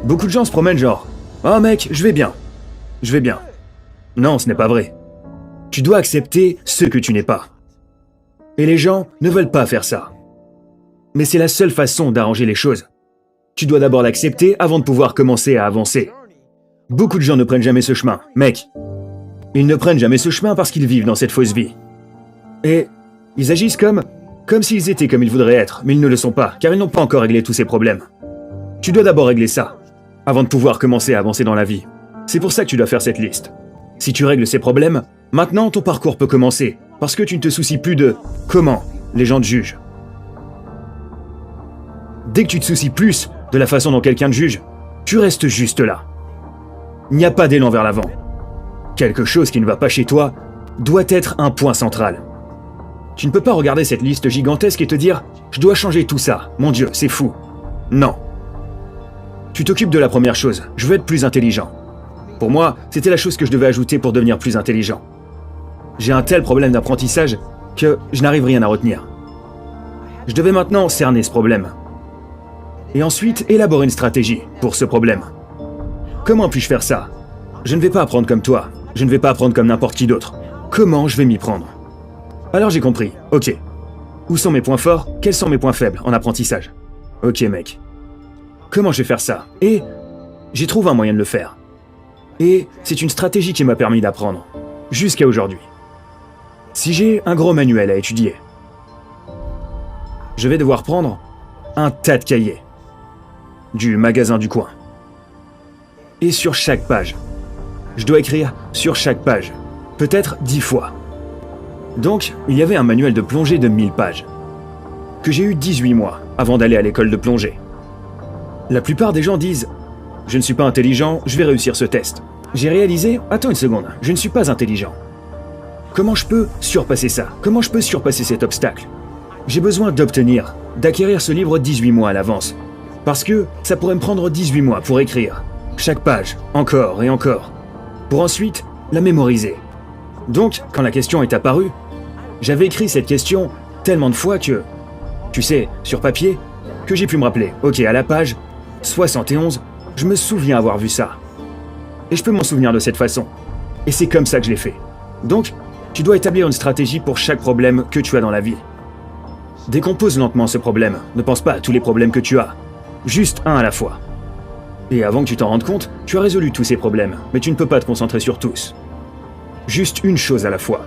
Beaucoup de gens se promènent genre « Oh mec, je vais bien. Je vais bien. » Non, ce n'est pas vrai. Tu dois accepter ce que tu n'es pas. Et les gens ne veulent pas faire ça. Mais c'est la seule façon d'arranger les choses. Tu dois d'abord l'accepter avant de pouvoir commencer à avancer. Beaucoup de gens ne prennent jamais ce chemin. Mec, ils ne prennent jamais ce chemin parce qu'ils vivent dans cette fausse vie. Et ils agissent comme s'ils étaient comme ils voudraient être, mais ils ne le sont pas, car ils n'ont pas encore réglé tous ces problèmes. Tu dois d'abord régler ça, avant de pouvoir commencer à avancer dans la vie. C'est pour ça que tu dois faire cette liste. Si tu règles ces problèmes, maintenant ton parcours peut commencer, parce que tu ne te soucies plus de comment les gens te jugent. Dès que tu te soucies plus de la façon dont quelqu'un te juge, tu restes juste là. Il n'y a pas d'élan vers l'avant. Quelque chose qui ne va pas chez toi doit être un point central. Tu ne peux pas regarder cette liste gigantesque et te dire « Je dois changer tout ça, mon Dieu, c'est fou ». Non. Tu t'occupes de la première chose, je veux être plus intelligent. Pour moi, c'était la chose que je devais ajouter pour devenir plus intelligent. J'ai un tel problème d'apprentissage que je n'arrive rien à retenir. Je devais maintenant cerner ce problème. Et ensuite, élaborer une stratégie pour ce problème. Comment puis-je faire ça? Je ne vais pas apprendre comme toi, je ne vais pas apprendre comme n'importe qui d'autre. Comment je vais m'y prendre? Alors j'ai compris, ok. Où sont mes points forts? Quels sont mes points faibles en apprentissage? Ok mec. Comment je vais faire ça? Et j'ai trouvé un moyen de le faire. Et c'est une stratégie qui m'a permis d'apprendre, jusqu'à aujourd'hui. Si j'ai un gros manuel à étudier, je vais devoir prendre un tas de cahiers du magasin du coin. Et sur chaque page, je dois écrire sur chaque page, peut-être 10 fois. Donc, il y avait un manuel de plongée de 1000 pages, que j'ai eu 18 mois avant d'aller à l'école de plongée. La plupart des gens disent « Je ne suis pas intelligent, je vais réussir ce test ». J'ai réalisé « Attends une seconde, je ne suis pas intelligent. Comment je peux surpasser ça? Comment je peux surpasser cet obstacle? J'ai besoin d'acquérir ce livre 18 mois à l'avance. Parce que ça pourrait me prendre 18 mois pour écrire chaque page, encore et encore, pour ensuite la mémoriser. Donc, quand la question est apparue, j'avais écrit cette question tellement de fois que, tu sais, sur papier, que j'ai pu me rappeler. Ok, à la page 71, je me souviens avoir vu ça. Et je peux m'en souvenir de cette façon. Et c'est comme ça que je l'ai fait. Donc, tu dois établir une stratégie pour chaque problème que tu as dans la vie. Décompose lentement ce problème. Ne pense pas à tous les problèmes que tu as. Juste un à la fois. Et avant que tu t'en rendes compte, tu as résolu tous ces problèmes, mais tu ne peux pas te concentrer sur tous. Juste une chose à la fois.